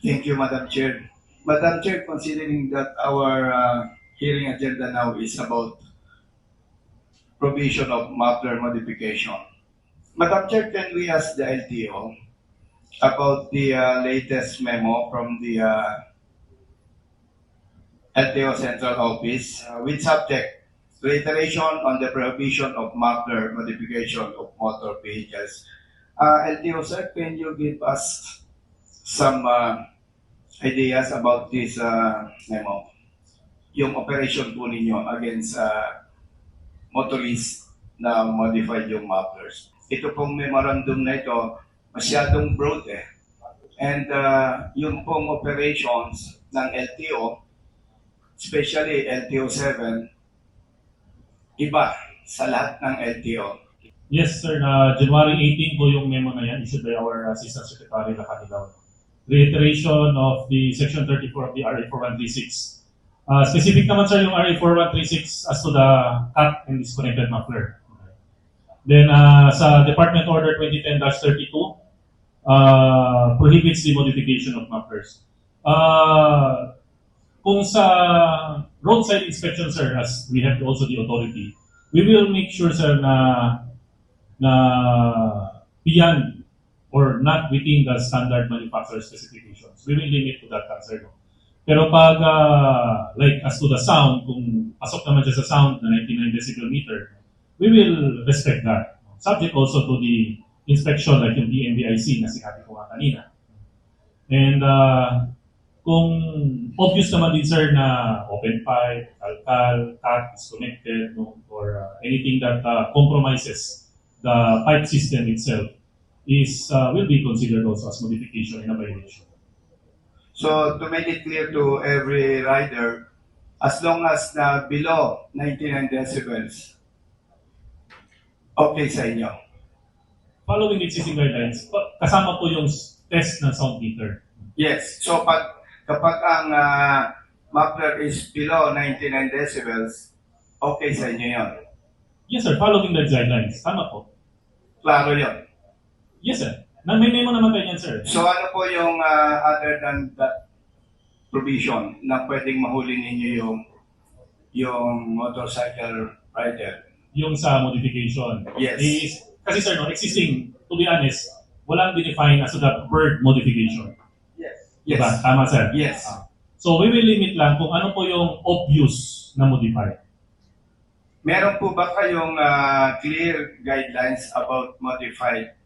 Thank you, Madam Chair. Madam Chair, considering that our hearing agenda now is about provision of muffler modification. Madam Chair, can we ask the LTO about the latest memo from the LTO Central Office with subject reiteration on the prohibition of muffler modification of motor vehicles. LTO, sir, can you give us some ideas about this memo? Yung operation po ninyo against motorists na modified yung mufflers. Ito pong memorandum na ito, masyadong broad eh. And yung pong operations ng LTO, especially LTO 7, iba sa lahat ng LTO. Yes, sir. January 18 po yung memo na yan issued by our Assistant Secretary Lacanilaw. Reiteration of the Section 34 of the RA 4136. Specific naman, sir, yung RA 4136 as to the cut and disconnected muffler. Then, sa Department Order 2010-32, prohibits the modification of mufflers. Kung sa roadside inspection, sir, as we have also the authority, we will make sure, sir, na beyond or not within the standard manufacturer specifications. We will limit to that, sir. No? Pero pag, like as to the sound, kung pasok naman siya sa sound na 99 decibel meter, we will respect that. Subject also to the inspection like yung DMVIC na sinabi ko nga kanina. And kung obvious naman din, sir, na open pipe, alcal, cut, disconnected, no, or anything that compromises the pipe system itself is will be considered also as modification in a violation. So to make it clear to every rider, as long as na below 99 decibels, okay sa inyo. Following the existing guidelines, kasama po yung test ng sound meter. Yes. So kapag ang muffler is below 99 decibels, okay sa inyo yun. Yes, sir. Following the guidelines. Tama po. Klaro yun. Yes, sir. May memo naman kayo yan, sir. So ano po yung other than that provision na pwedeng mahuli ninyo yung motorcycle rider? Yung sa modification. Yes. Kasi, sir, no, existing, to be honest, walang define as to the bird modification. Yes. Diba? Tama, sir? Yes. So we will limit lang kung ano po yung obvious na modify. Meron po ba kayong clear guidelines about modified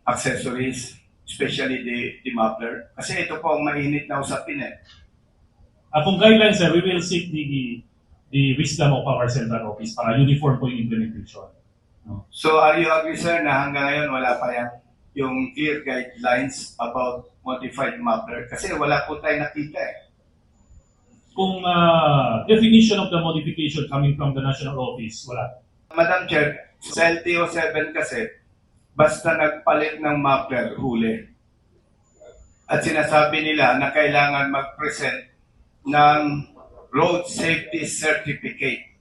accessories, especially the muffler? Kasi ito po ang mainit na usapin eh. Kung guidelines, sir, we will seek the wisdom of our central office para uniform po yung implementation. No? So are you agree, sir, na hanggang ngayon wala pa yan yung clear guidelines about modified muffler? Kasi wala po tayo nakita eh. Kung definition of the modification coming from the national office, wala. Madam Chair, sa LTO 7 kasi, basta nagpalit ng muffler, huli. At sinasabi nila na kailangan mag-present ng Road Safety Certificate.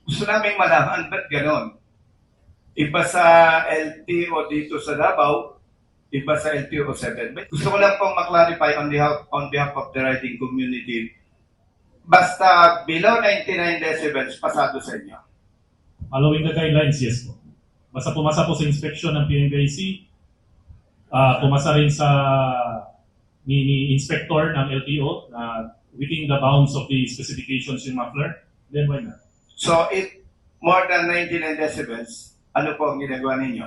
Gusto namin malaman, ba't ganon? Iba sa LTO dito sa Davao, iba sa LTO 7. Gusto ko lang pong maklarify on behalf of the riding community. Basta below 99 decibels, pasado sa inyo. Following the guidelines, yes po. Basta pumasa po sa inspection ng PNVIC, pumasa rin sa ni inspector ng LTO na within the bounds of the specifications yung muffler, then why not? So if more than 99 decibels, ano po ang ginagawa ninyo?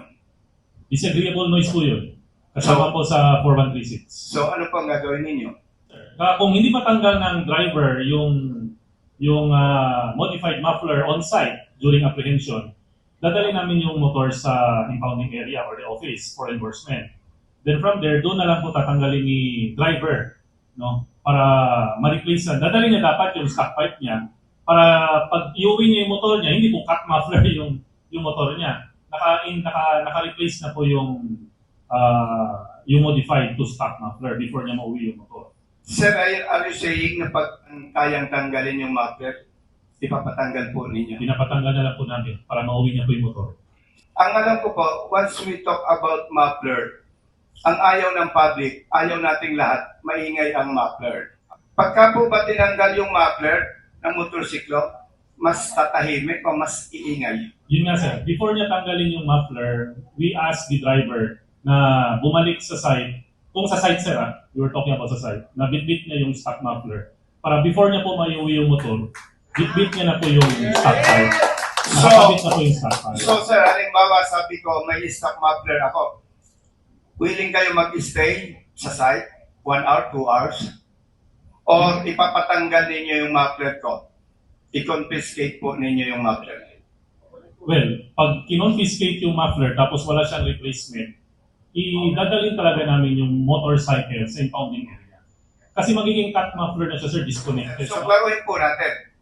Disagreeable noise po yun. Kasama po sa 4136. So ano po ang gagawin ninyo? Kung hindi matanggal ng driver yung modified muffler on site during apprehension, dadali namin yung motor sa impounding area or the office for enforcement. Then from there, doon na lang po tatanggalin ni driver, no, para ma-replace na. Dadali niya dapat yung stock pipe niya para pag iuwi niya yung motor niya, hindi po cut muffler yung motor niya. Naka-replace na po yung modified to stock muffler before niya mauwi yung motor. Sir, are you saying na pag kayang tanggalin yung muffler, ipapatanggal po ninyo? Pinapatanggal na lang po namin para mauwi niya po yung motor. Ang alam ko po, once we talk about muffler, ang ayaw ng public, ayaw nating lahat, maingay ang muffler. Pagka po ba tinanggal yung muffler ng motorsiklo, mas tatahimik o mas iingay? Yun nga sir, before niya tanggalin yung muffler, we asked the driver na bumalik sa site. Kung sa site sir, we were talking about sa site, na bitbit niya yung stock muffler. Para before niya po mayuwi yung motor, bitbit niya na po yung stock pipe. Nakakabit na po yung stock pipe. So sir, halimbawa sabi ko, may stock muffler ako. Willing kayo mag-stay sa site? 1 hour, 2 hours? Or ipapatanggal ninyo yung muffler ko? I-confiscate po ninyo yung muffler? Well, pag kinonfiscate yung muffler tapos wala siyang replacement, idadalhin talaga namin yung motorcycle sa impounding area. Kasi magiging cut muffler na siya, sir, disconnected. So, klaruhin po natin.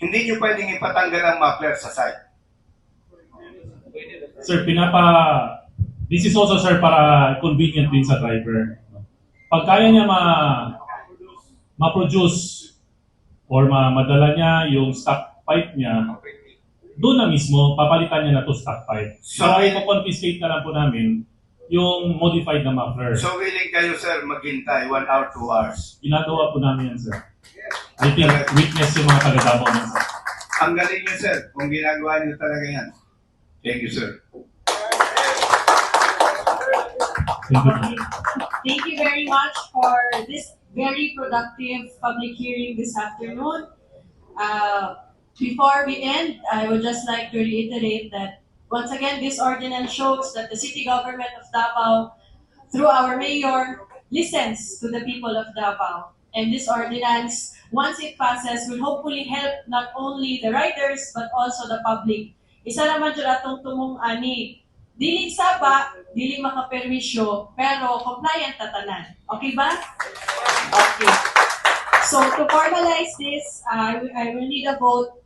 Hindi nyo pwedeng ipatanggal ang muffler sa site. Sir, this is also, sir, para convenient din sa driver. Pag kaya niya ma-produce or madala niya yung stock pipe niya, doon na mismo, papalitan niya na to stock pipe. So, i-confiscate na lang po namin yung modified na muffler. So, willing kayo, sir, maghintay 1 hour, 2 hours? Ginagawa po namin yan, sir. I think witness yung mga taga-Davao nun, sir. Ang galing nyo, sir, kung ginagawa nyo talaga yan. Thank you, sir. Thank you, sir. Thank you very much for this very productive public hearing this afternoon. Before we end, I would just like to reiterate that once again, this ordinance shows that the city government of Davao, through our mayor, listens to the people of Davao. And this ordinance, once it passes, will hopefully help not only the riders but also the public. Isa naman dyan atong tumong ani, dili saba, dili makaperwisyo, pero compliant tatanan. Okay ba? Okay. So to formalize this, I will need a vote.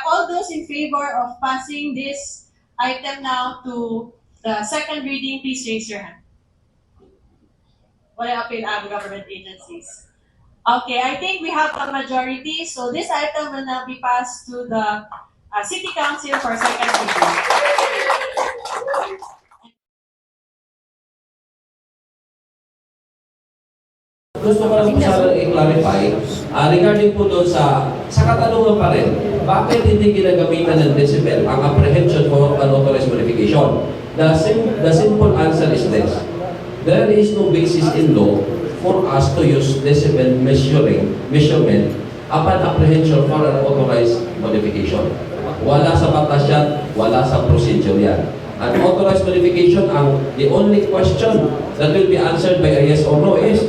All those in favor of passing this item now to the second reading, please raise your hand. Wala appeal ang government agencies. Okay, I think we have a majority, so this item will now be passed to the City Council for second reading. Gusto ko lang po sana i-clarify regarding po doon sa katanungan pa rin, bakit hindi ginagamitan ng decibel ang apprehension for unauthorized modification? The simple answer is this. There is no basis in law for us to use decibel measurement upon apprehension for an authorized modification. Wala sa batas yan, wala sa procedure yan. An authorized modification, the only question that will be answered by a yes or no is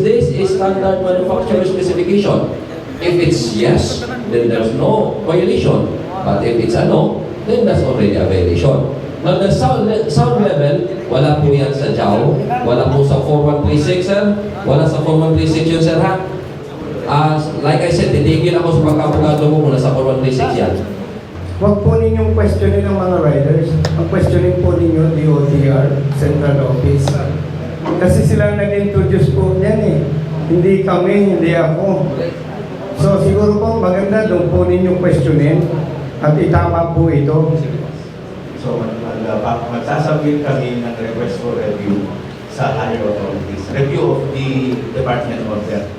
this a standard manufacturer specification? If it's yes, then there's no violation. But if it's a no, then that's already a violation. Now, the sound level, wala po yan sa JAO, wala po sa 4136, sir. Wala sa 4136 yun, sir, ha? Like I said, titigil ako sa pagkapagado mo muna sa 4136 yan. Huwag po ninyong questionin ng mga riders. Ang questionin po ninyo, DOTR, Central Office. Kasi sila nag-introduce po yan eh. Hindi kami, hindi ako. So siguro po maganda doon po ninyong questionin at itama po ito. So, magsasabit kami ng request for review sa higher authorities. Review of the Department of Health.